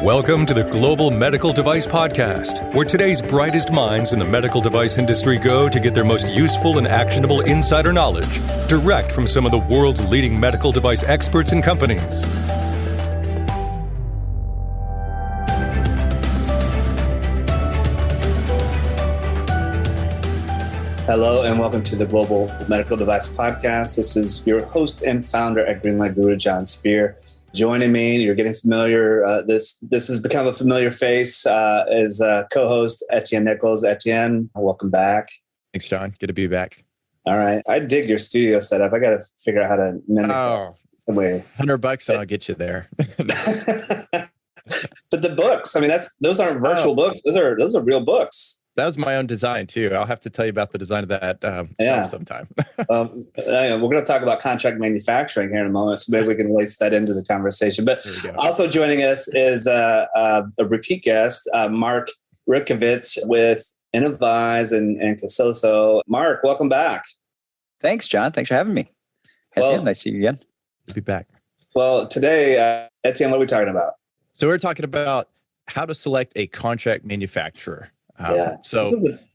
Welcome to the Global Medical Device Podcast, where today's brightest minds in the medical device industry go to get their most useful and actionable insider knowledge direct from some of the world's leading medical device experts and companies. Hello and welcome to the Global Medical Device Podcast. This is your host and founder at Greenlight Guru, Jon Speer. Joining me, you're getting familiar. This has become a familiar face as co-host Etienne Nichols. Etienne, welcome back. Thanks, John. Good to be back. All right. I dig your studio setup. I got to figure out how to mimic that some way. $100 and I'll get you there. But the books, I mean, those aren't virtual books. Those are real books. That was my own design too. I'll have to tell you about the design of that sometime. We're going to talk about contract manufacturing here in a moment, so maybe we can lace that into the conversation. But also joining us is a repeat guest, Mark Rutkiewicz with Innovize and Consiliso. Mark, welcome back. Thanks, John. Thanks for having me. Etienne, nice to see you again. Good to be back. Well, today, Etienne, what are we talking about? So we're talking about how to select a contract manufacturer. So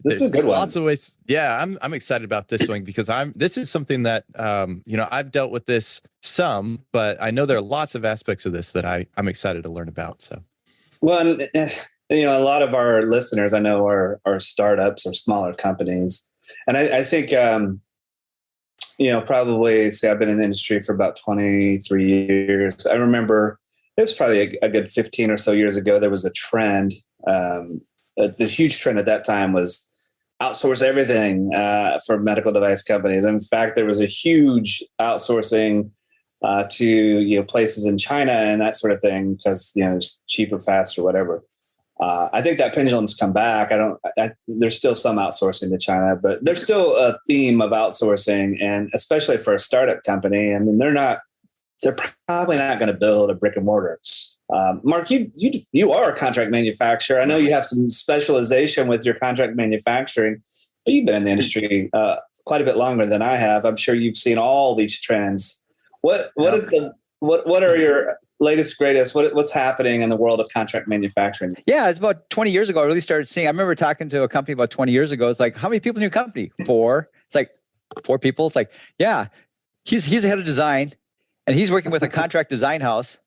this is a good one. Lots of ways. Yeah, I'm excited about this one because this is something that I've dealt with this some, but I know there are lots of aspects of this that I'm excited to learn about. So, well, and, a lot of our listeners I know are startups or smaller companies, and I think probably say I've been in the industry for about 23 years. I remember it was probably a good 15 or so years ago. There was a trend. The huge trend at that time was outsource everything for medical device companies. In fact, there was a huge outsourcing to places in China and that sort of thing because it's cheaper, faster, whatever. I think that pendulum's come back. There's still some outsourcing to China, but there's still a theme of outsourcing, and especially for a startup company. I mean, they're probably not going to build a brick and mortar. Mark, you are a contract manufacturer. I know you have some specialization with your contract manufacturing, but you've been in the industry quite a bit longer than I have. I'm sure you've seen all these trends. What are your latest, greatest? What's happening in the world of contract manufacturing? Yeah, it's about 20 years ago I really started seeing. I remember talking to a company about 20 years ago. It's like, how many people in your company? 4. It's like 4 people. It's like, yeah, he's the head of design, and he's working with a contract design house.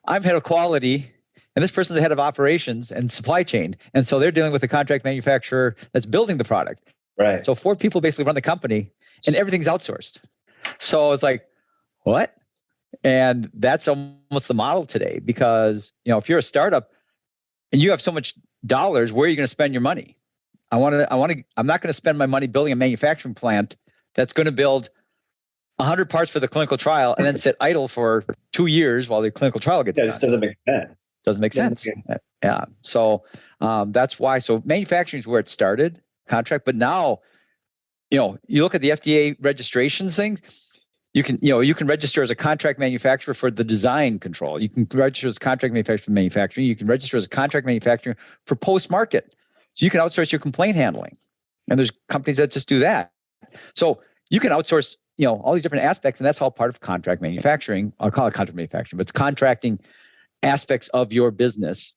I'm head of quality, and this person's the head of operations and supply chain. And so they're dealing with a contract manufacturer that's building the product. Right. So 4 people basically run the company, and everything's outsourced. So it's like, what? And that's almost the model today because, if you're a startup and you have so much dollars, where are you going to spend your money? I'm not going to spend my money building a manufacturing plant that's going to build 100 parts for the clinical trial and then sit idle for 2 years while the clinical trial gets done. It just doesn't make sense. Doesn't make sense. Yeah. So that's why. So manufacturing is where it started, contract. But now, you look at the FDA registrations things. You can register as a contract manufacturer for the design control. You can register as a contract manufacturer for manufacturing. You can register as a contract manufacturer for post-market. So you can outsource your complaint handling. And there's companies that just do that. So you can outsource all these different aspects, and that's all part of contract manufacturing. I'll call it contract manufacturing, but it's contracting aspects of your business,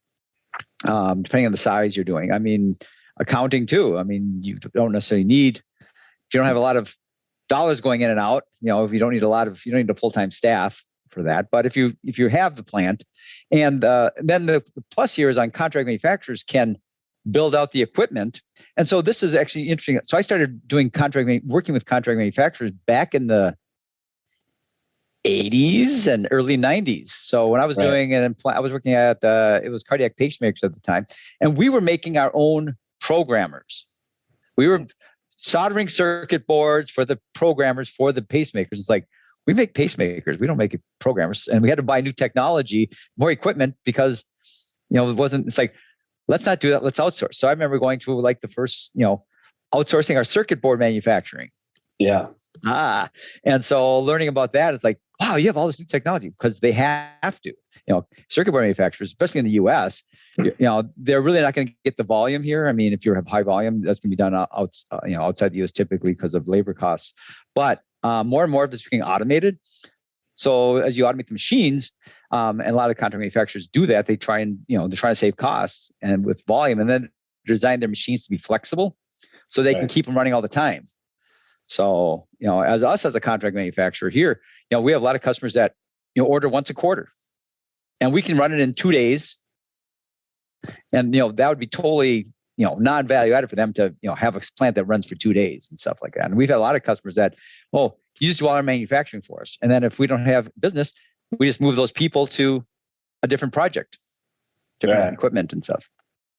depending on the size you're doing. I mean, accounting too. I mean, you don't necessarily need, if you don't have a lot of dollars going in and out, if you don't need you don't need a full-time staff for that. But if you have the plant, and then the plus here is on contract manufacturers can build out the equipment. And so this is actually interesting. So I started doing working with contract manufacturers back in the 80s and early 90s. So when I was doing I was working at, it was cardiac pacemakers at the time. And we were making our own programmers. We were soldering circuit boards for the programmers for the pacemakers. It's like, we make pacemakers. We don't make programmers. And we had to buy new technology, more equipment because, it's like, let's not do that. Let's outsource. So I remember going to like the first, outsourcing our circuit board manufacturing. Yeah. And so learning about that, it's like, wow, you have all this new technology because they have to. Circuit board manufacturers, especially in the U.S., they're really not going to get the volume here. I mean, if you have high volume, that's going to be done outside the U.S. typically because of labor costs. But more and more of it's being automated. So as you automate the machines, and a lot of contract manufacturers do that, they try and, they're trying to save costs and with volume, and then design their machines to be flexible so they can keep them running all the time. So, as a contract manufacturer here, we have a lot of customers that, order once a quarter, and we can run it in 2 days. And, that would be totally, non-value added for them to, have a plant that runs for 2 days and stuff like that. And we've had a lot of customers that, you just do all our manufacturing for us. And then if we don't have business, we just move those people to a different project, different equipment and stuff.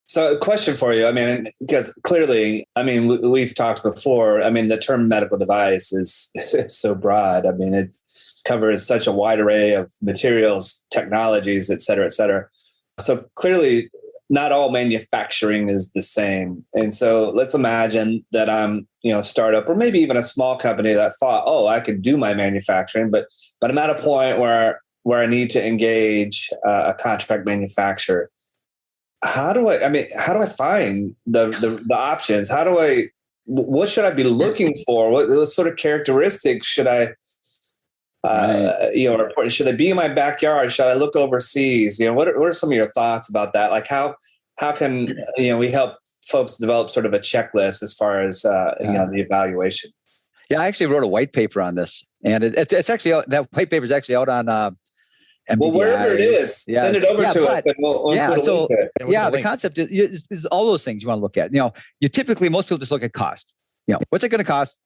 So a question for you. I mean, because clearly, we've talked before. The term medical device is so broad. It covers such a wide array of materials, technologies, et cetera, et cetera. So clearly, not all manufacturing is the same. And so let's imagine that I'm, a startup or maybe even a small company that thought, I could do my manufacturing, but I'm at a point where I need to engage a contract manufacturer. How do I find the options? What should I be looking for? What sort of characteristics should I, should they be in my backyard? Should I look overseas? What are some of your thoughts about that? Like how can, we help folks develop sort of a checklist as far as, the evaluation? Yeah, I actually wrote a white paper on this, and it's actually, that white paper is actually out on, MBDI. Well, wherever it is, send it over to us. And we'll the concept is all those things you want to look at. You typically, most people just look at cost. What's it going to cost?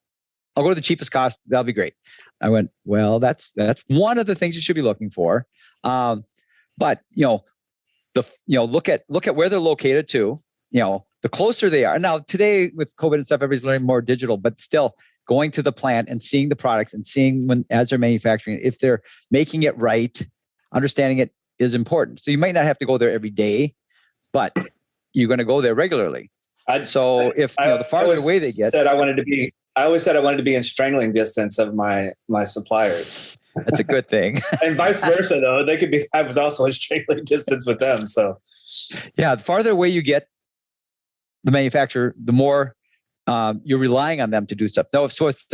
I'll go to the cheapest cost. That'll be great. I went, well, that's one of the things you should be looking for. But look at where they're located too. The closer they are. Now today with COVID and stuff, everybody's learning more digital, but still going to the plant and seeing the products and seeing as they're manufacturing, if they're making it right, understanding it is important. So you might not have to go there every day, but you're going to go there regularly. The farther away they get, I always said I wanted to be in strangling distance of my suppliers. That's a good thing. And vice versa, though, I was also in strangling distance with them. So, yeah, the farther away you get the manufacturer, the more you're relying on them to do stuff. No, so it's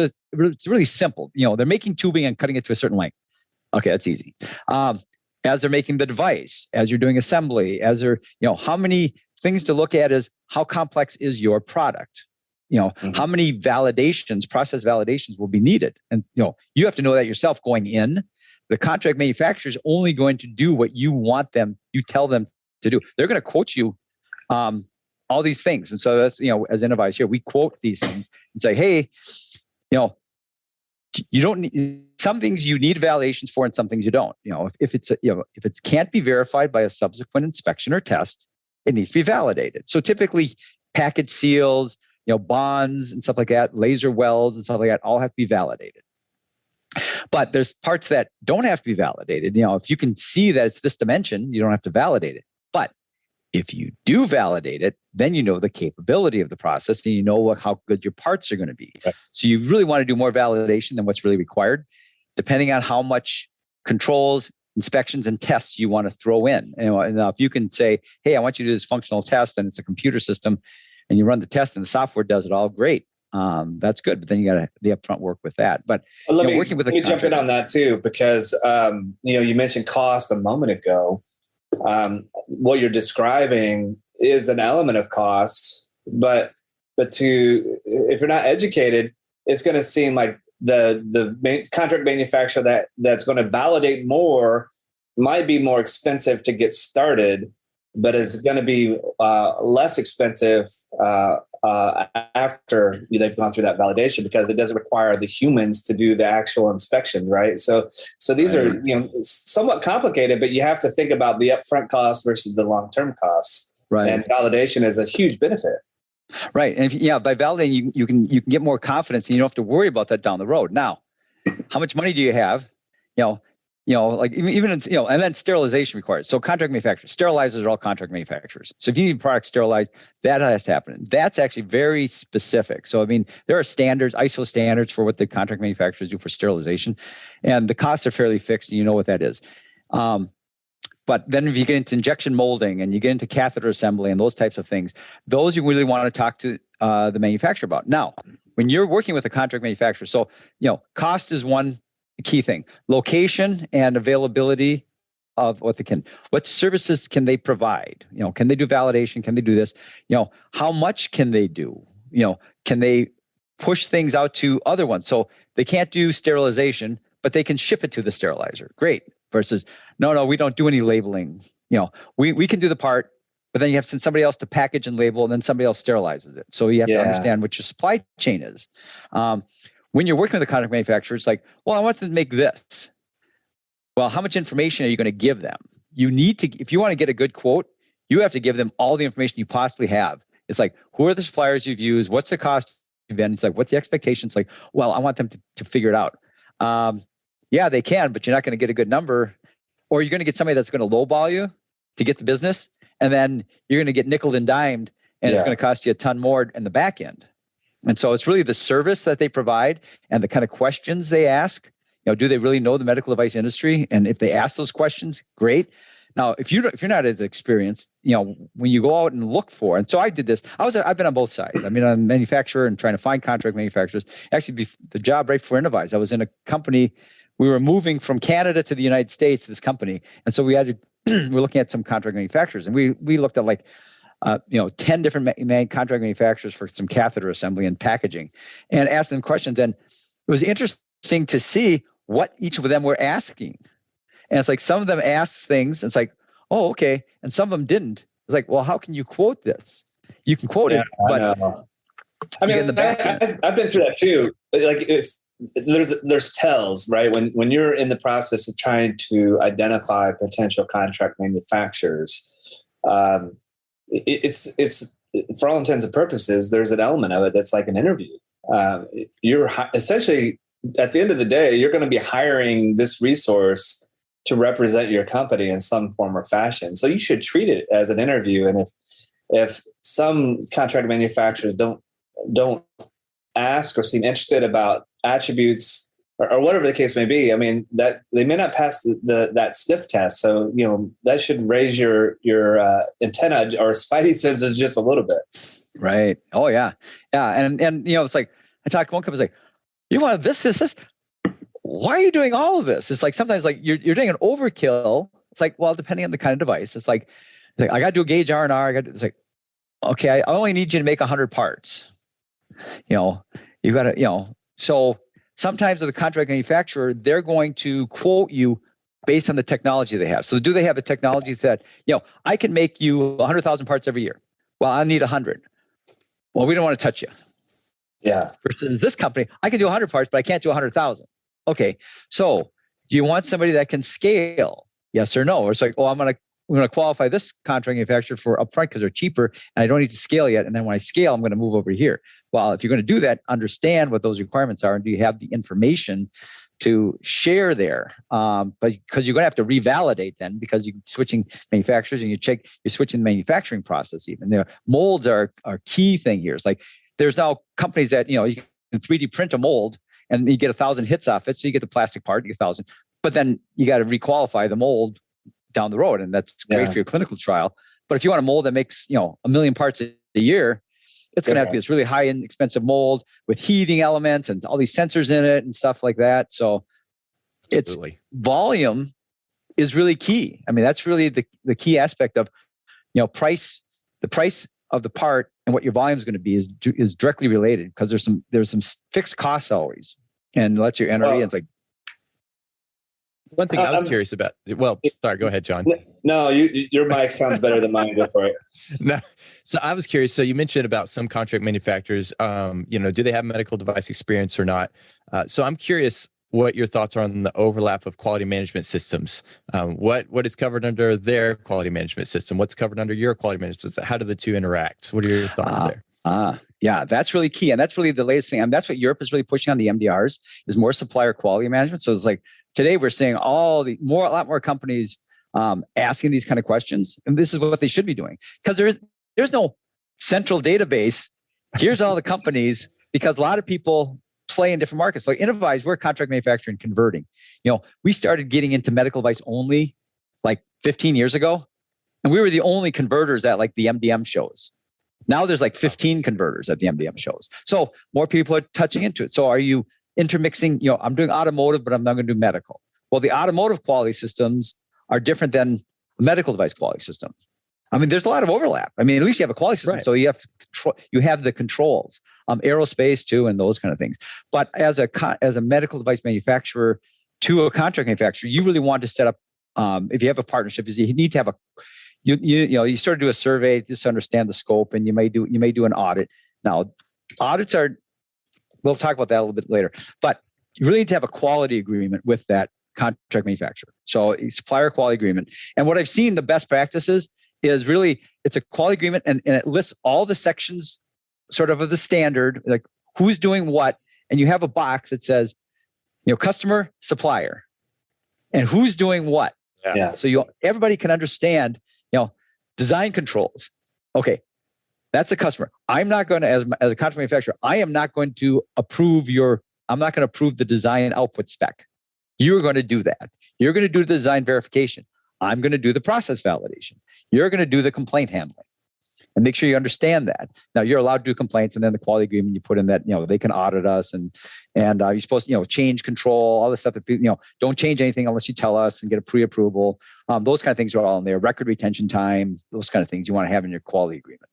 really simple. They're making tubing and cutting it to a certain length. Okay, that's easy. As they're making the device, as you're doing assembly, as they're, how many things to look at is how complex is your product? How many process validations will be needed? And, you have to know that yourself going in. The contract manufacturer is only going to do what you tell them to do. They're going to quote you all these things. And so that's, as Innovize here, we quote these things and say, hey, you don't need some things you need validations for and some things you don't. If it can't be verified by a subsequent inspection or test, it needs to be validated. So typically package seals, bonds and stuff like that, laser welds and stuff like that, all have to be validated. But there's parts that don't have to be validated. If you can see that it's this dimension, you don't have to validate it. But if you do validate it, then you know the capability of the process and you know how good your parts are going to be. Okay. So you really want to do more validation than what's really required, depending on how much controls, inspections, and tests you want to throw in. And if you can say, hey, I want you to do this functional test and it's a computer system and you run the test and the software does it all, great. That's good. But then you got the upfront work with that. But let me jump in on that too, because you mentioned cost a moment ago. What you're describing is an element of cost, but if you're not educated, it's going to seem like the contract manufacturer that's going to validate more might be more expensive to get started, but is going to be less expensive after they've gone through that validation, because it doesn't require the humans to do the actual inspections, right? So these are somewhat complicated, but you have to think about the upfront cost versus the long-term costs. Right. And validation is a huge benefit. Right. And by validating, you can get more confidence and you don't have to worry about that down the road. Now, how much money do you have? Like even and then sterilization required. So contract manufacturers, sterilizers are all contract manufacturers. So if you need products sterilized, that has to happen. That's actually very specific. So there are standards, ISO standards for what the contract manufacturers do for sterilization, and the costs are fairly fixed, and you know what that is. But then if you get into injection molding and you get into catheter assembly and those types of things, those you really want to talk to the manufacturer about. Now, when you're working with a contract manufacturer, so cost is one key thing: location and availability of what services can they provide? Can they do validation? Can they do this? How much can they do? Can they push things out to other ones? So they can't do sterilization, but they can ship it to the sterilizer. Great. Versus, no, we don't do any labeling. We can do the part, but then you have to send somebody else to package and label, and then somebody else sterilizes it. So you have to understand what your supply chain is. When you're working with a contract manufacturer, it's like, well, I want them to make this. Well, how much information are you going to give them? You need to, if you want to get a good quote, you have to give them all the information you possibly have. It's like, who are the suppliers you've used? What's the cost you've been? It's like, what's the expectations? Like, well, I want them to figure it out. Yeah, they can, but you're not going to get a good number, or you're going to get somebody that's going to lowball you to get the business. And then you're going to get nickeled and dimed, and it's going to cost you a ton more in the back end. And so it's really the service that they provide and the kind of questions they ask. Do they really know the medical device industry? And if they ask those questions, great. Now, if you're not as experienced, when you go out and look for, and so I did this. I've been on both sides. I've been a manufacturer and trying to find contract manufacturers. Actually, the job right before Innovize, I was in a company. We were moving from Canada to the United States, this company, and so we had to. We're looking at some contract manufacturers, and we looked at 10 different contract manufacturers for some catheter assembly and packaging, and asked them questions. And it was interesting to see what each of them were asking. And it's like some of them asked things. It's like, oh, okay, and some of them didn't. It's like, well, how can you quote this? You can quote it, but I mean, in the back end. I've been through that too. Like if there's tells, right? When you're in the process of trying to identify potential contract manufacturers, it's for all intents and purposes, there's an element of it that's like an interview. You're essentially, at the end of the day, you're going to be hiring this resource to represent your company in some form or fashion. So you should treat it as an interview. And if some contract manufacturers don't ask or seem interested about attributes or whatever the case may be, I mean, that they may not pass that sniff test. So, that should raise your antenna or spidey senses just a little bit. Right. Oh yeah. Yeah. And it's like, I talked to one company, like, you want this. Why are you doing all of this? It's like, sometimes like you're doing an overkill. It's like, well, depending on the kind of device, it's like I got to do a gauge R&R. It's like, okay, I only need you to make 100 parts. You got to, so sometimes with the contract manufacturer, they're going to quote you based on the technology they have. So do they have a technology that, I can make you 100,000 parts every year? Well, I need 100. Well, we don't want to touch you. Yeah. Versus this company, I can do 100 parts, but I can't do 100,000. Okay. So do you want somebody that can scale? Yes or no? Or it's like, I'm going to qualify this contract manufacturer for upfront because they're cheaper and I don't need to scale yet. And then when I scale, I'm going to move over here. Well, if you're going to do that, understand what those requirements are. And do you have the information to share there? Because you're going to have to revalidate then, because you're switching manufacturers and you're switching the manufacturing process even. The molds are key thing here. It's like there's now companies that, you can 3D print a mold and you get 1,000 hits off it. So you get the plastic part, you get 1,000, but then you got to requalify the mold down the road. And that's great for your clinical trial. But if you want a mold that makes, 1 million parts a year, it's going to have to be this really high end, expensive mold with heating elements and all these sensors in it and stuff like that. So Absolutely. Volume is really key. I mean, that's really the key aspect of, price. The price of the part and what your volume is going to be is directly related, because there's some fixed costs always. And let your NRE, it's like, one thing I was curious about. Well, sorry, go ahead, Jon. No, your mic sounds better than mine. Go for it. No, so I was curious. So you mentioned about some contract manufacturers. Do they have medical device experience or not? So I'm curious what your thoughts are on the overlap of quality management systems. What is covered under their quality management system? What's covered under your quality management system? How do the two interact? What are your thoughts there? Yeah, that's really key. And that's really the latest thing. And that's what Europe is really pushing on the MDRs, is more supplier quality management. So it's like today we're seeing a lot more companies asking these kind of questions. And this is what they should be doing, because there's no central database. Here's all the companies, because a lot of people play in different markets. Like Innovize, we're contract manufacturing and converting. We started getting into medical device only like 15 years ago. And we were the only converters at like the MDM shows. Now there's like 15 converters at the MDM shows. So more people are touching into it. So are you intermixing, I'm doing automotive, but I'm not going to do medical. Well, the automotive quality systems are different than a medical device quality system. I mean, there's a lot of overlap. I mean, at least you have a quality system, so you have to control, you have the controls, aerospace too, and those kind of things. But as a medical device manufacturer to a contract manufacturer, you really want to set up, if you have a partnership, is you need to have you sort of do a survey just to understand the scope, and you may do an audit. Now, audits we'll talk about that a little bit later, but you really need to have a quality agreement with that contract manufacturer. So a supplier quality agreement. And what I've seen, the best practices is really, it's a quality agreement, and it lists all the sections sort of the standard, like who's doing what. And you have a box that says, customer, supplier, and who's doing what. Yeah. So everybody can understand, design controls. Okay. That's the customer. I'm not going to, as a contract manufacturer, I am not going to approve I'm not going to approve the design output spec. You're going to do that. You're going to do the design verification. I'm going to do the process validation. You're going to do the complaint handling, and make sure you understand that. Now, you're allowed to do complaints, and then the quality agreement, you put in that, they can audit us, and you're supposed to, change control, all the stuff that, don't change anything unless you tell us, and get a pre-approval. Those kind of things are all in there. Record retention time, those kind of things you want to have in your quality agreement.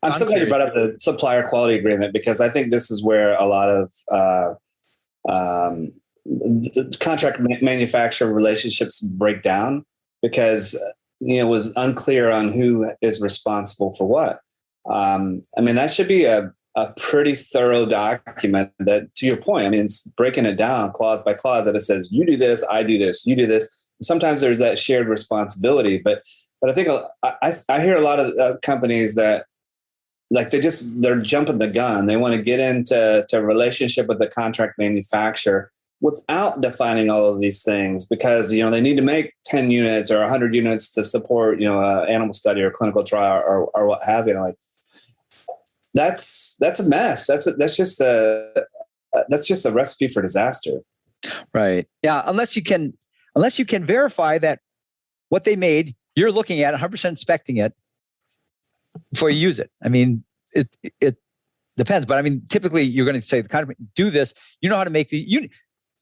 I'm so glad you brought up the supplier quality agreement, because I think this is where a lot of the contract manufacturer relationships break down, because it was unclear on who is responsible for what. That should be a pretty thorough document that, to your point, it's breaking it down clause by clause, that it says, you do this, I do this, you do this. Sometimes there's that shared responsibility, but I think I hear a lot of companies that, like, they're jumping the gun. They want to get into a relationship with the contract manufacturer without defining all of these things, because, they need to make 10 units or 100 units to support, an animal study or clinical trial or what have you. Like, that's a mess. That's just a recipe for disaster. Right. Yeah. Unless you can verify that what they made, you're looking at 100% inspecting it before you use it. It depends, but typically you're going to say, do this. You know how to make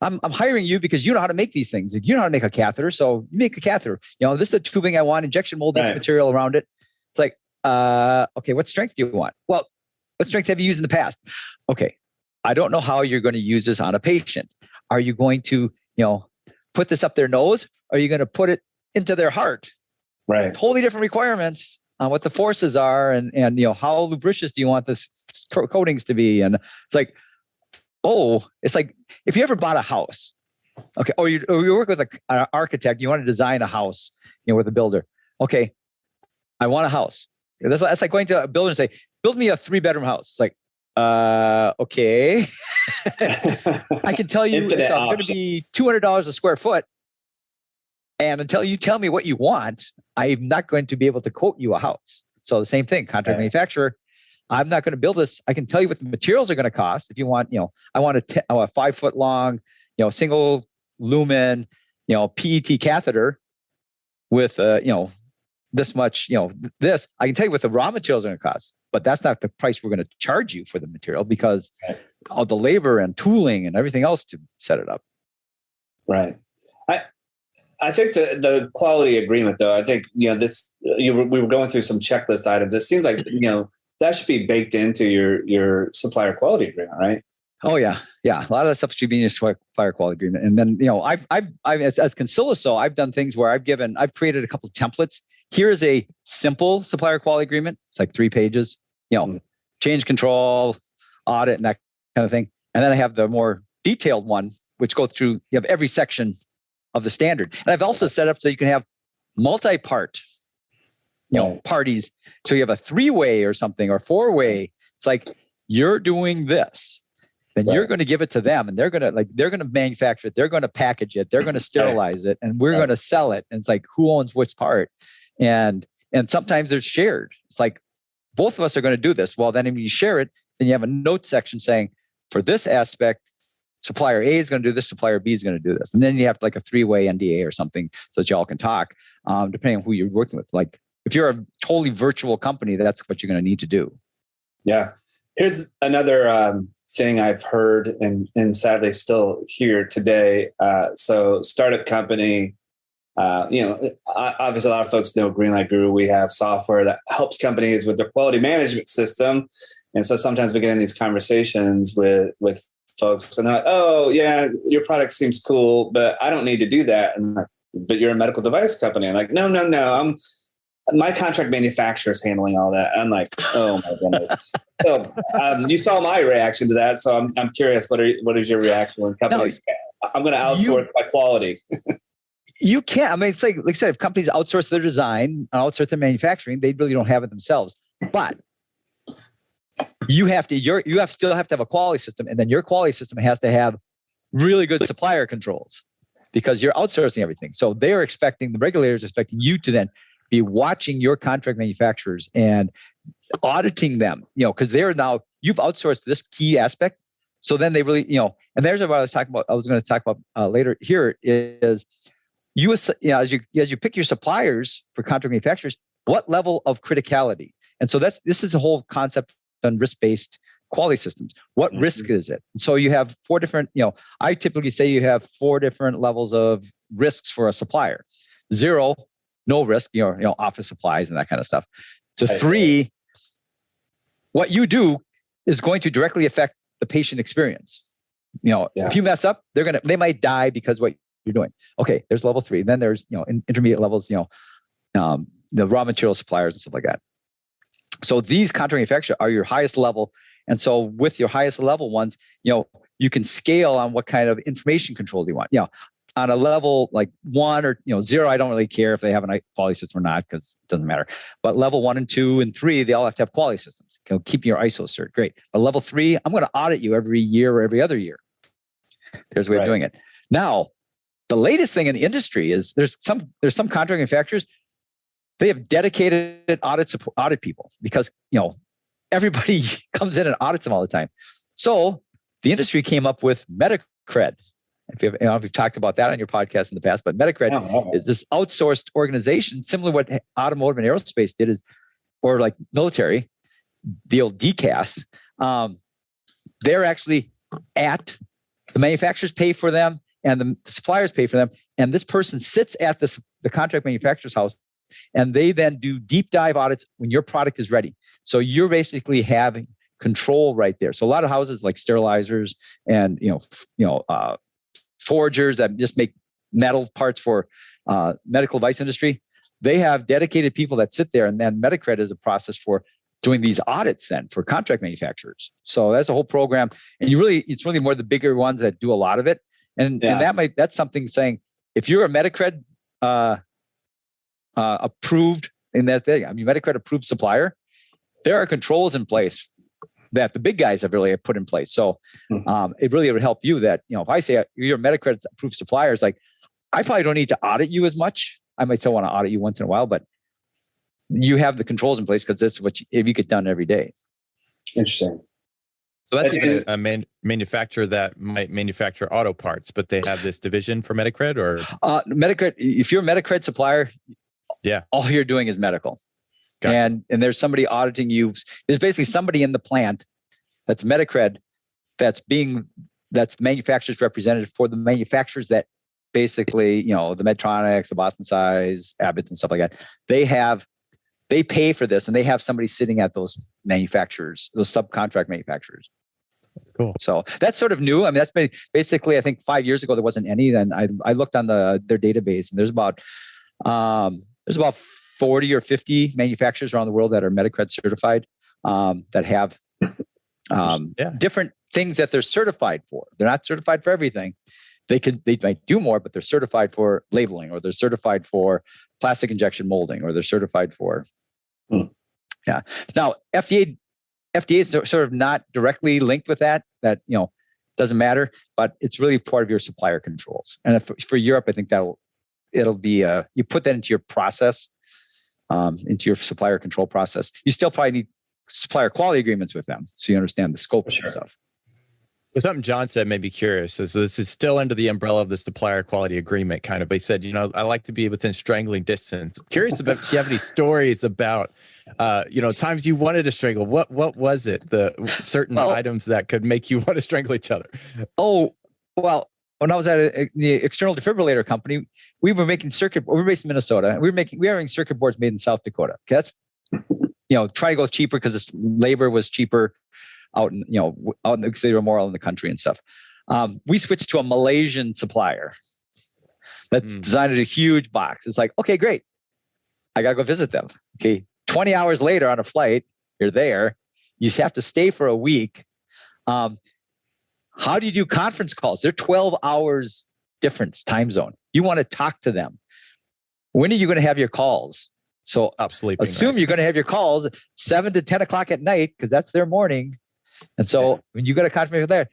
I'm hiring you because you know how to make these things. You know how to make a catheter, so you make a catheter. This is the tubing I want, injection mold, this material around it. It's like, okay, what strength do you want? Well, what strength have you used in the past? Okay, I don't know how you're going to use this on a patient. Are you going to, put this up their nose? Or are you going to put it into their heart? Right. Totally different requirements on what the forces are, and how lubricious do you want the coatings to be? And it's like, it's like if you ever bought a house, okay, or you work with an architect, you want to design a house, with a builder. Okay, I want a house. That's like going to a builder and say, build me a 3-bedroom house. It's like, okay. I can tell you it's going to be $200 a square foot. And until you tell me what you want, I'm not going to be able to quote you a house. So the same thing, contract manufacturer, I'm not going to build this. I can tell you what the materials are going to cost. If you want, I want a 5-foot long, single lumen, PET catheter with, this much, this, I can tell you what the raw materials are going to cost, but that's not the price we're going to charge you for the material, because of the labor and tooling and everything else to set it up. Right. I think the quality agreement, though, I think, we were going through some checklist items. It seems like, that should be baked into your supplier quality agreement, right? Oh yeah. Yeah. A lot of that stuff should be in your supplier quality agreement. And then, I've as Consiliso, I've done things where I've created a couple of templates. Here's a simple supplier quality agreement. It's like 3 pages, change control, audit, and that kind of thing. And then I have the more detailed one, which go through, you have every section of the standard. And I've also set up so you can have multi-part, parties. So you have a 3-way or something, or 4-way. It's like, you're doing this, then you're going to give it to them, and they're going to manufacture it. They're going to package it. They're going to sterilize it, and we're going to sell it. And it's like, who owns which part? And sometimes they're shared. It's like, both of us are going to do this. Well, then when you share it, then you have a note section saying, for this aspect, supplier A is going to do this, supplier B is going to do this. And then you have like a 3-way NDA or something so that you all can talk, depending on who you're working with. Like, if you're a totally virtual company, that's what you're going to need to do. Yeah. Here's another thing I've heard and sadly still hear today. So startup company, obviously a lot of folks know Greenlight Guru. We have software that helps companies with their quality management system. And so sometimes we get in these conversations with folks and they're like, oh yeah, your product seems cool, but I don't need to do that. And I'm like, but you're a medical device company. I'm like, no. My contract manufacturer is handling all that. I'm like, oh my goodness. So you saw my reaction to that. So I'm curious, what is your reaction when companies say, I'm going to outsource my quality? You can't. I mean, it's like I said, if companies outsource their design, outsource their manufacturing, they really don't have it themselves. But you still have to have a quality system, and then your quality system has to have really good supplier controls because you're outsourcing everything. So the regulators are expecting you to then be watching your contract manufacturers and auditing them, because you've outsourced this key aspect. So then they really, and there's what I was going to talk about later here is as you pick your suppliers for contract manufacturers, what level of criticality? And so this is a whole concept on risk-based quality systems. What risk is it? So you have 4 different, I typically say you have 4 different levels of risks for a supplier. 0, no risk, office supplies and that kind of stuff. So 3, what you do is going to directly affect the patient experience. If you mess up, they might die because what you're doing. Okay, there's level 3. Then there's, intermediate levels, the raw material suppliers and stuff like that. So these contract manufacturers are your highest level. And so with your highest level ones, you can scale on what kind of information control do you want. On a level like 1 or 0, I don't really care if they have a quality system or not because it doesn't matter. But level 1 and 2 and 3, they all have to have quality systems. Keep your ISO cert, great. But level 3, I'm going to audit you every year or every other year. There's a way of doing it. Now, the latest thing in the industry is there's some contract manufacturers. They have dedicated audit people because everybody comes in and audits them all the time. So the industry came up with MetaCred. If you've talked about that on your podcast in the past, but MetaCred is this outsourced organization, similar to what automotive and aerospace did, or like military, the old DCAS. They're actually the manufacturers pay for them and the suppliers pay for them. And this person sits at the contract manufacturer's house, and they then do deep dive audits when your product is ready. So you're basically having control right there. So a lot of houses like sterilizers and forgers that just make metal parts for medical device industry, they have dedicated people that sit there, and then MetaCred is a process for doing these audits then for contract manufacturers. So that's a whole program, and it's really more the bigger ones that do a lot of it. And that's something saying if you're a MetaCred approved in that thing, MetaCred approved supplier, there are controls in place that the big guys have really put in place. So it really would help you that, if I say you're a MetaCred approved supplier, it's like, I probably don't need to audit you as much. I might still want to audit you once in a while, but you have the controls in place because that's what you get done every day. Interesting. So that's even a manufacturer that might manufacture auto parts, but they have this division for MetaCred or? MetaCred, if you're a MetaCred supplier, all you're doing is medical. Gotcha. And there's somebody auditing you. There's basically somebody in the plant that's MetaCred that's manufacturer's representative for the manufacturers that basically, the Medtronics, the Boston Size, Abbott and stuff like that. They pay for this, and they have somebody sitting at those manufacturers, those subcontract manufacturers. Cool. So that's sort of new. That's basically, I think 5 years ago, there wasn't any. Then I looked on their database, and there's about 40 or 50 manufacturers around the world that are MetaCred certified, that have different things that they're certified for. They're not certified for everything. They might do more, but they're certified for labeling, or they're certified for plastic injection molding, or they're certified for. Now, FDA is sort of not directly linked with that. That doesn't matter, but it's really part of your supplier controls. And for Europe, I think it'll be you put that into your process, into your supplier control process. You still probably need supplier quality agreements with them, so you understand the scope of stuff. Well, something Jon said made me curious. So this is still under the umbrella of the supplier quality agreement, kind of. But he said, I like to be within strangling distance. Curious about if you have any stories about, times you wanted to strangle. What was it? The certain items that could make you want to strangle each other. Oh, well, when I was at the external defibrillator company, we were making we were based in Minnesota. We were having circuit boards made in South Dakota. Okay, that's try to go cheaper because this labor was cheaper out in because they were more out in the country and stuff. We switched to a Malaysian supplier that's designed a huge box. It's like, okay, great. I got to go visit them. Okay. 20 hours later on a flight, you're there. You have to stay for a week. How do you do conference calls? They're 12 hours difference time zone. You want to talk to them. When are you going to have your calls? So assume you're going to have your calls 7 to 10 o'clock at night because that's their morning. And so when you got a confirmation there,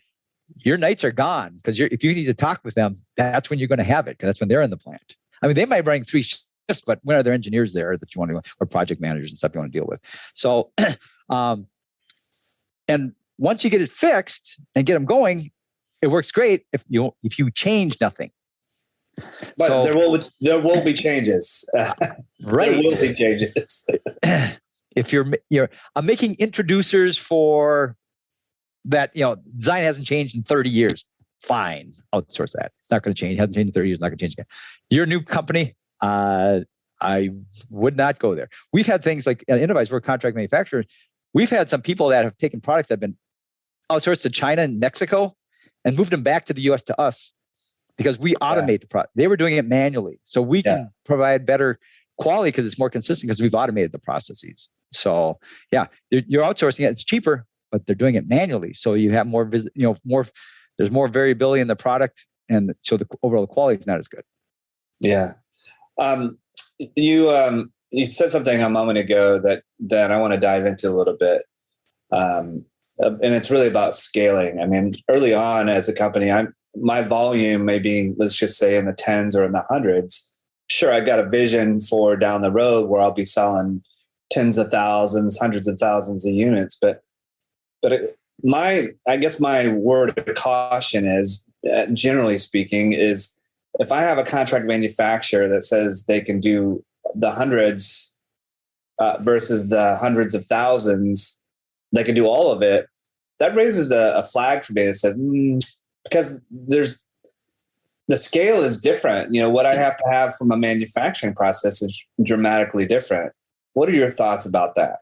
your nights are gone because if you need to talk with them, that's when you're going to have it because that's when they're in the plant. I mean, they might bring 3 shifts, but when are there engineers there that you want to, or project managers and stuff you want to deal with? So, and once you get it fixed and get them going, it works great if you change nothing. But so, there will be changes. Right. There will be changes. If I'm making introducers for that, design hasn't changed in 30 years. Fine. Outsource that. It's not going to change. It hasn't changed in 30 years. Not going to change again. You're a new company. I would not go there. We've had things like at Innovize, we're a contract manufacturer. We've had some people that have taken products that have been outsourced to China and Mexico and moved them back to the US to us because we automate the product. They were doing it manually. So we can provide better quality because it's more consistent because we've automated the processes. So you're outsourcing it. It's cheaper, but they're doing it manually. So you have there's more variability in the product, and so the overall quality is not as good. Yeah. You said something a moment ago that I want to dive into a little bit. And it's really about scaling. I mean, early on as a company, my volume may be, let's just say, in the tens or in the hundreds. Sure, I've got a vision for down the road where I'll be selling tens of thousands, hundreds of thousands of units. But I guess my word of caution is, generally speaking, is if I have a contract manufacturer that says they can do the hundreds versus the hundreds of thousands, they can do all of it. That raises a flag for me that said, because the scale is different. What I have to have from a manufacturing process is dramatically different. What are your thoughts about that?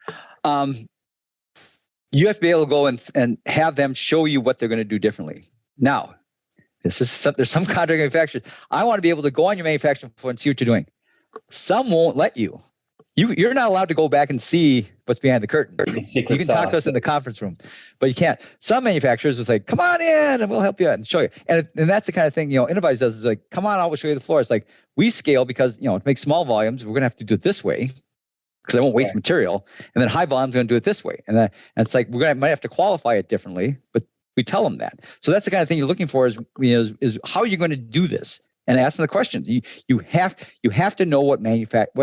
You have to be able to go and have them show you what they're going to do differently. Now, there's some contract manufacturers. I want to be able to go on your manufacturing floor and see what you're doing. Some won't let you. You're not allowed to go back and see what's behind the curtain. You can talk to us in the conference room, but you can't. Some manufacturers will say, come on in and we'll help you out and show you. And that's the kind of thing, Innovize does is like, come on, I will show you the floor. It's like, we scale because, to make small volumes, we're going to have to do it this way because I won't waste material. And then high volumes, going to do it this way. And it's like, might have to qualify it differently, but we tell them that. So that's the kind of thing you're looking for is how are you going to do this? And ask them the questions. You have to know what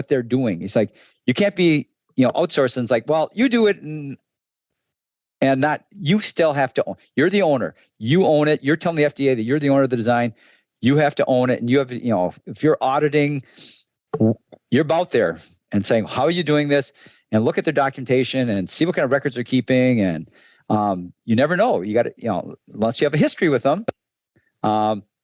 they're doing. It's like, you can't be, outsourcing. It's like, well, you do it and not, you still have to own. You're the owner. You own it. You're telling the FDA that you're the owner of the design. You have to own it. And you have, if you're auditing, you're about there and saying, how are you doing this? And look at their documentation and see what kind of records they're keeping. And you never know. You got to, unless you have a history with them,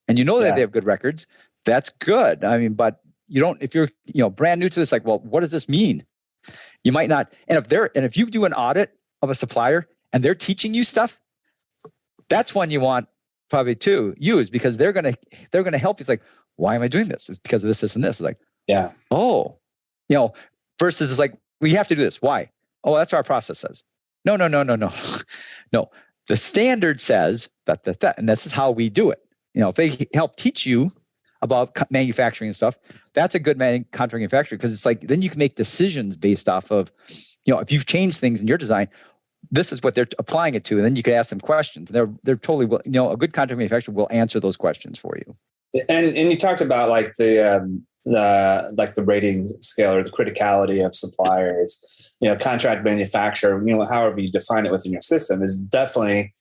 and that they have good records, that's good. I mean, but you don't, if you're, brand new to this, like, well, what does this mean? You might not. And if you do an audit of a supplier and they're teaching you stuff, that's one you want probably to use because they're going to help you. It's like, why am I doing this? It's because of this, and this. It's like, versus it's like, we have to do this. Why? Oh, that's what our process says. No. No, the standard says that, and this is how we do it. If they help teach you about manufacturing and stuff, that's a good contract manufacturer because it's like, then you can make decisions based off of, if you've changed things in your design, this is what they're applying it to. And then you can ask them questions. They're totally, a good contract manufacturer will answer those questions for you. And you talked about like the rating scale or the criticality of suppliers, contract manufacturer, however you define it within your system is definitely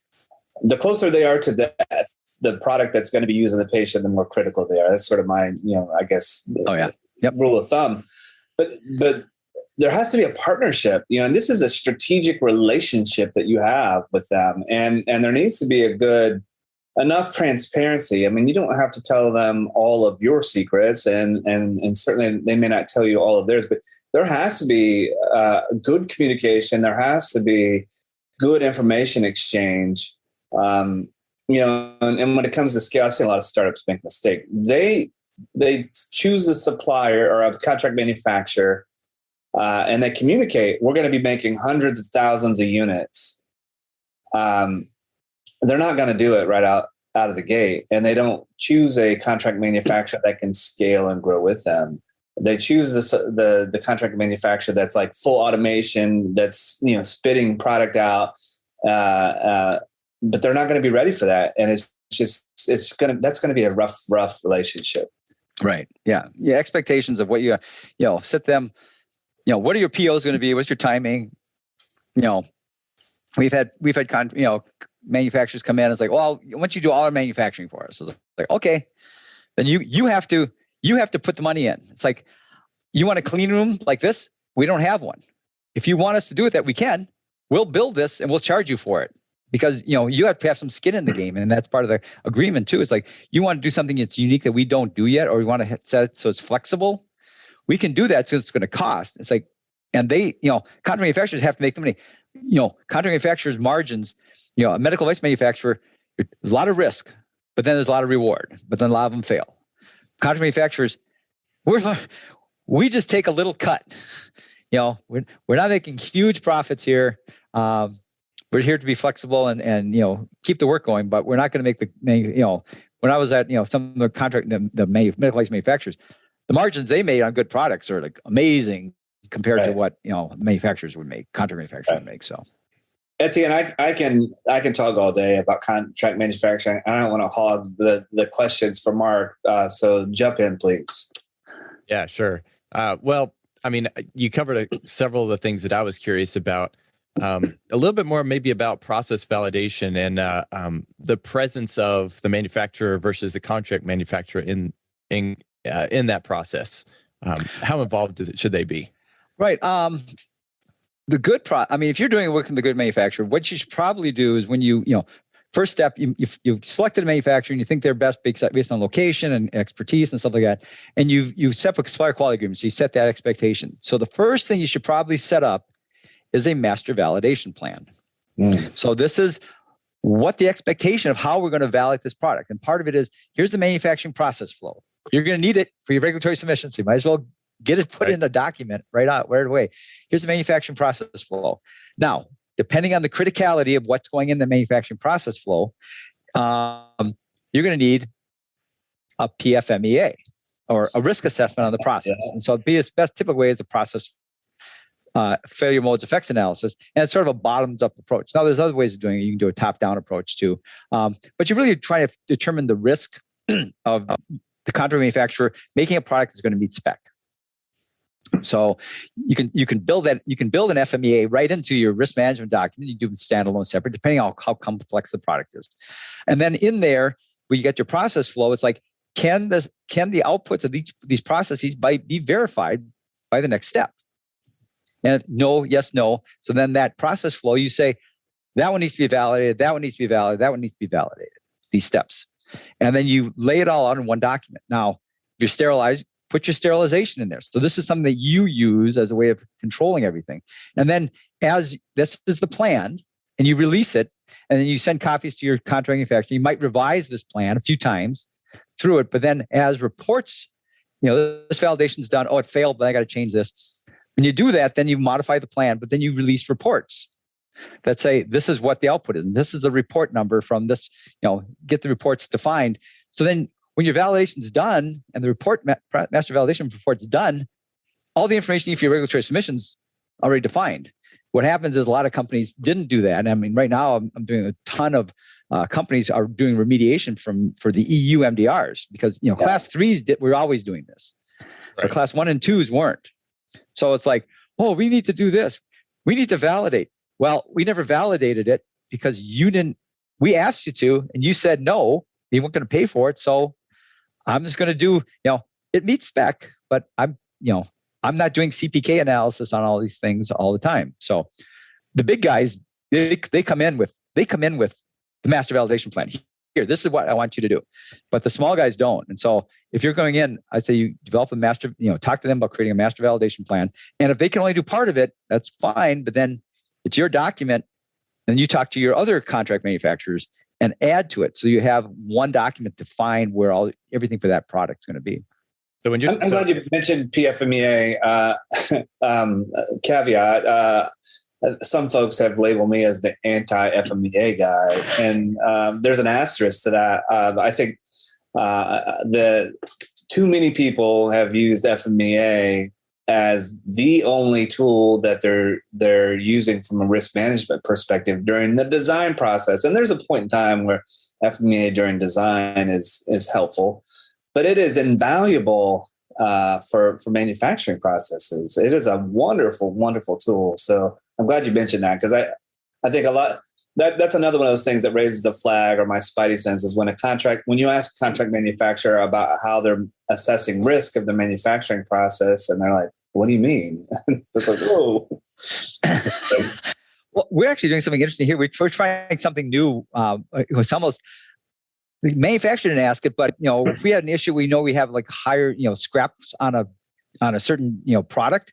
the closer they are to death, the product that's going to be used in the patient, the more critical they are. That's sort of my, I guess, rule of thumb. But there has to be a partnership, and this is a strategic relationship that you have with them. And there needs to be enough transparency. I mean, you don't have to tell them all of your secrets, and certainly they may not tell you all of theirs, but there has to be good communication. There has to be good information exchange. And when it comes to scale, I've seen a lot of startups make a mistake. They choose a supplier or a contract manufacturer, and they communicate, we're going to be making hundreds of thousands of units. They're not going to do it right out of the gate, and they don't choose a contract manufacturer that can scale and grow with them. They choose the contract manufacturer that's like full automation, that's spitting product out, but they're not going to be ready for that, and that's going to be a rough relationship. Right. Yeah. Yeah. Expectations of what set them. What are your POs going to be? What's your timing? We've had manufacturers come in and it's like, well, why don't you do all our manufacturing for us? It's like, okay, then you have to put the money in. It's like, you want a clean room like this? We don't have one. If you want us to do it, that we can, we'll build this and we'll charge you for it, because you have to have some skin in the game, and that's part of the agreement too. It's like, you want to do something that's unique that we don't do yet, or we want to set it so it's flexible. We can do that, so it's going to cost. It's like, and they, contract manufacturers have to make the money. Contract manufacturers' margins, a medical device manufacturer, there's a lot of risk, but then there's a lot of reward, but then a lot of them fail. Contract manufacturers, we just take a little cut. We're not making huge profits here. We're here to be flexible and keep the work going, but we're not going to make when I was at some of the contract the medical device manufacturers, the margins they made on good products are like amazing compared to what manufacturers would make, contract manufacturers would make. So, Etienne, I can talk all day about contract manufacturing. I don't want to hog the questions for Mark, so jump in, please. Yeah, sure. Well, I mean, you covered several of the things that I was curious about. A little bit more maybe about process validation and the presence of the manufacturer versus the contract manufacturer in that process. How involved should they be? Right. If you're doing work in the good manufacturer, what you should probably do is when first step, you've selected a manufacturer and you think they're best based on location and expertise and stuff like that. And you've set up a supplier quality agreement. So you set that expectation. So the first thing you should probably set up is a master validation plan. So this is what the expectation of how we're going to validate this product. And part of it is, here's the manufacturing process flow. You're going to need it for your regulatory submission. So you might as well get it put in a document right away. Here's the manufacturing process flow. Now, depending on the criticality of what's going in the manufacturing process flow, you're going to need a PFMEA or a risk assessment on the process. And so the best typical way is a process failure modes effects analysis, and it's sort of a bottoms up approach. Now, there's other ways of doing it. You can do a top down approach too, but you're really trying to determine the risk of the contract manufacturer making a product that's going to meet spec. So you can build an FMEA right into your risk management document. You do it standalone, separate, depending on how complex the product is. And then in there, where you get your process flow, it's like, can the outputs of these processes be verified by the next step? And no, yes, no. So then that process flow, you say, that one needs to be validated, that one needs to be validated, that one needs to be validated, these steps. And then you lay it all out in one document. Now, if you're sterilized, put your sterilization in there. So this is something that you use as a way of controlling everything. And then as this is the plan, and you release it, and then you send copies to your contract manufacturer, you might revise this plan a few times through it. But then as reports, this validation's done. Oh, it failed, but I got to change this. When you do that, then you modify the plan, but then you release reports that say, this is what the output is. And this is the report number from this, get the reports defined. So then when your validation's done and the master validation report's done, all the information you need for your regulatory submissions already defined. What happens is a lot of companies didn't do that. And I mean, right now I'm doing a ton of companies are doing remediation for the EU MDRs because, class 3s were always doing this, but class 1 and 2s weren't. So it's like, oh, we need to do this. We need to validate. Well, we never validated it because you didn't we asked you to, and you said no, you weren't going to pay for it. So I'm just going to do, it meets spec, but I'm not doing CPK analysis on all these things all the time. So the big guys, they come in with the master validation plan. Here, this is what I want you to do. But the small guys don't. And so if you're going in, I'd say you develop a master, talk to them about creating a master validation plan. And if they can only do part of it, that's fine. But then it's your document. And you talk to your other contract manufacturers and add to it. So you have one document to find where everything for that product is going to be. So when I'm glad you mentioned PFMEA. Caveat. Some folks have labeled me as the anti-FMEA guy, and there's an asterisk to that. I think too many people have used FMEA as the only tool that they're using from a risk management perspective during the design process. And there's a point in time where FMEA during design is helpful, but it is invaluable for manufacturing processes. It is a wonderful, wonderful tool. So I'm glad you mentioned that, because I think a lot that's another one of those things that raises the flag or my spidey senses when you ask a contract manufacturer about how they're assessing risk of the manufacturing process, and they're like, "What do you mean?" It's like, whoa. Well, we're actually doing something interesting here. We're trying something new. It was almost the manufacturer didn't ask it, but if we had an issue, we know we have like higher scraps on a certain product.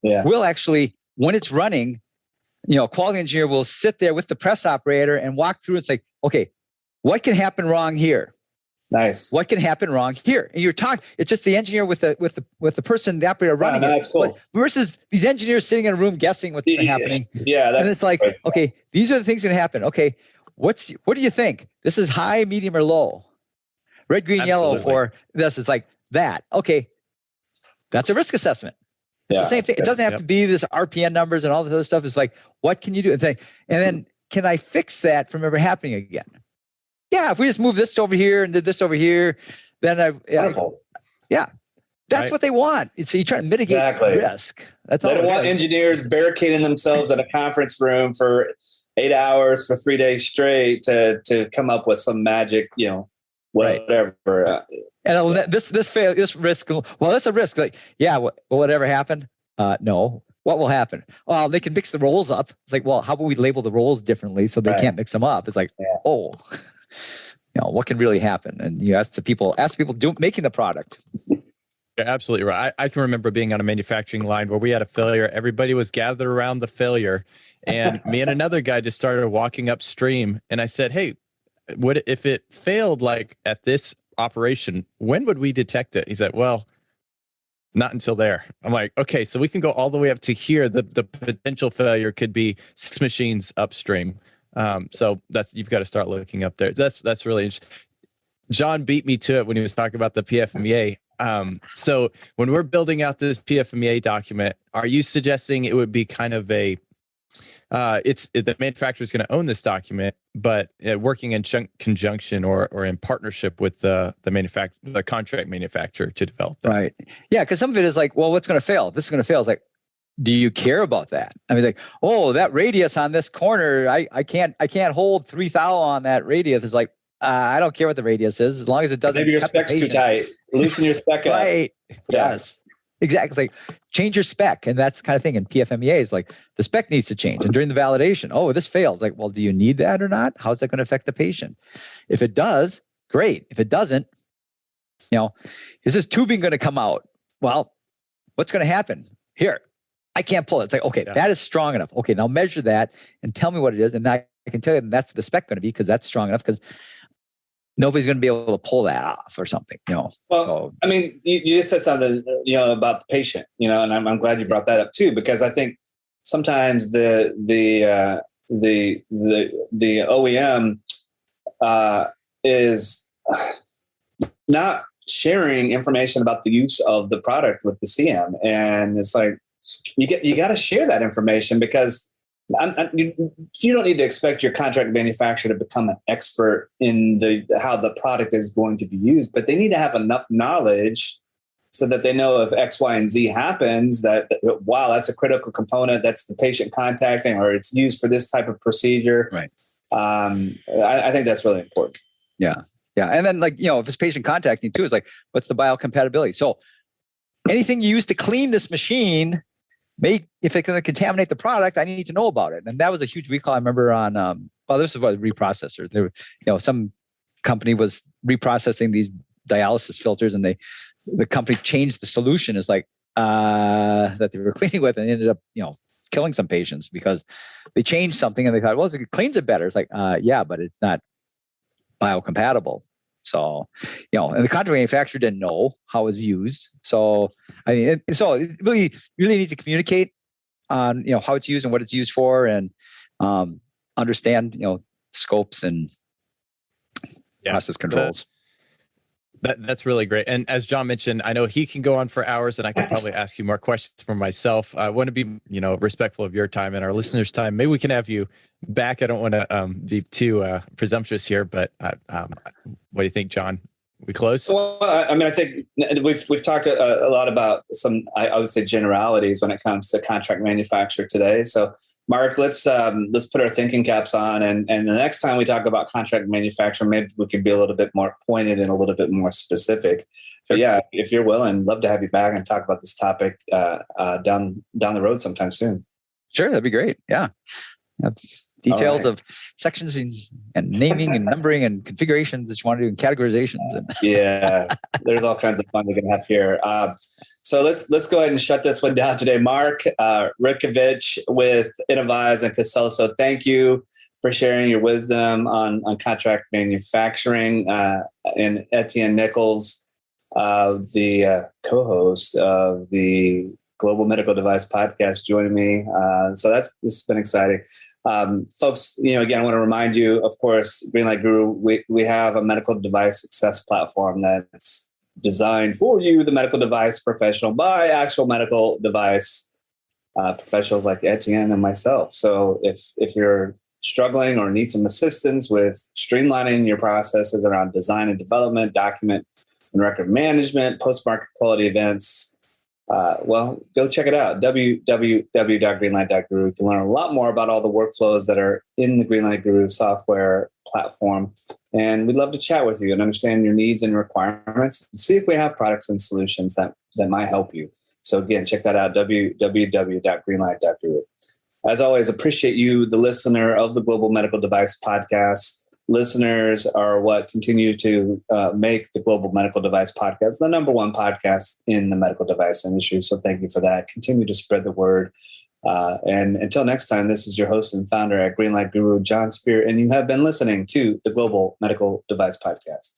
Yeah, we'll actually, when it's running, quality engineer will sit there with the press operator and walk through and say, okay, what can happen wrong here? Nice. What can happen wrong here? And you're talking, it's just the engineer with the person, the operator running it. Cool. Versus these engineers sitting in a room guessing what's happening. Yeah. And it's like, okay, these are the things that happen. Okay. What do you think? This is high, medium, or low? Red, green, yellow for this is like that. Okay. That's a risk assessment. It's the same thing. It doesn't have to be this RPN numbers and all this other stuff. It's like, what can you do? And then can I fix that from ever happening again? Yeah, if we just move this over here and did this over here, then that's what they want. So you try to mitigate risk. That's all. They don't want engineers barricading themselves in a conference room for 8 hours for 3 days straight to come up with some magic, whatever. Right. And this risk. Well, that's a risk. Like, will whatever happen? No. What will happen? Well, they can mix the rolls up. It's like, well, how about we label the rolls differently so they can't mix them up? It's like, what can really happen? And you ask the people making the product. You're absolutely right. I can remember being on a manufacturing line where we had a failure. Everybody was gathered around the failure, and me and another guy just started walking upstream. And I said, "Hey, what if it failed like at this operation? When would we detect it?" He said, "Well, not until there." I'm like, "Okay, so we can go all the way up to here. The potential failure could be 6 machines upstream." So you've got to start looking up there. That's really interesting. Jon beat me to it when he was talking about the PFMEA. So when we're building out this PFMEA document, are you suggesting it would be kind of the manufacturer is going to own this document, but working in conjunction or in partnership with the contract manufacturer to develop that? Right. Yeah, because some of it is like, well, what's going to fail? This is going to fail. It's like, do you care about that? I mean, like, oh, that radius on this corner, I can't hold 3 thou on that radius. It's like, I don't care what the radius is, as long as it doesn't. Maybe your spec's too tight. Loosen your spec up. Right. Yes. Exactly. Like, change your spec, and that's the kind of thing. And PFMEA is like, the spec needs to change. And during the validation, oh, this fails. Like, well, do you need that or not? How's that going to affect the patient? If it does, great. If it doesn't, is this tubing going to come out? Well, what's going to happen here? I can't pull it. It's like, okay, that is strong enough. Okay, now measure that and tell me what it is. And I can tell you that's the spec going to be, because that's strong enough, because nobody's going to be able to pull that off or something, Well, so, I mean, you just said something, about the patient, and I'm glad you brought that up too, because I think sometimes the OEM is not sharing information about the use of the product with the CM, and it's like you got to share that information, because you don't need to expect your contract manufacturer to become an expert in how the product is going to be used, but they need to have enough knowledge so that they know if X, Y, and Z happens, that wow, that's a critical component. That's the patient contacting, or it's used for this type of procedure. Right. I think that's really important. Yeah. Yeah. And then if this patient contacting too, is like, what's the biocompatibility? So anything you use to clean this machine, if it's going to contaminate the product, I need to know about it. And that was a huge recall. I remember on, this is what a reprocessor. There, some company was reprocessing these dialysis filters, and the company changed the solution that they were cleaning with, and ended up, killing some patients because they changed something and they thought, well, it cleans it better. It's like, yeah, but it's not biocompatible. So, and the contract manufacturer didn't know how it was used. So, it really need to communicate on, how it's used and what it's used for, and understand, scopes and process controls. That's really great. And as Jon mentioned, I know he can go on for hours, and I could probably ask you more questions for myself. I want to be, respectful of your time and our listeners' time. Maybe we can have you back. I don't want to be too presumptuous here, but what do you think, Jon? We close? Well, I think we've talked a lot about some, I would say, generalities when it comes to contract manufacture today. So, Mark, let's put our thinking caps on, and the next time we talk about contract manufacturing, maybe we could be a little bit more pointed and a little bit more specific. But yeah, if you're willing, love to have you back and talk about this topic down the road sometime soon. Sure, that'd be great. Yeah. Details of sections and naming and numbering and configurations that you want to do, and categorizations. Yeah, there's all kinds of fun we're going to have here. So let's go ahead and shut this one down today. Mark Rutkiewicz with Innovize and Consiliso, thank you for sharing your wisdom on contract manufacturing. And Etienne Nichols, the co-host of the Global Medical Device Podcast, joining me. So this has been exciting. Folks, again, I want to remind you, of course, Greenlight Guru, we have a medical device success platform that's designed for you, the medical device professional, by actual medical device professionals like Etienne and myself. So if you're struggling or need some assistance with streamlining your processes around design and development, document and record management, post-market quality events, go check it out, www.greenlight.guru. You can learn a lot more about all the workflows that are in the Greenlight Guru software platform. And we'd love to chat with you and understand your needs and requirements, and see if we have products and solutions that might help you. So again, check that out, www.greenlight.guru. As always, appreciate you, the listener of the Global Medical Device Podcast. Listeners are what continue to make the Global Medical Device Podcast the number one podcast in the medical device industry. So thank you for that. Continue to spread the word. And until next time, this is your host and founder at Greenlight Guru, Jon Speer, and you have been listening to the Global Medical Device Podcast.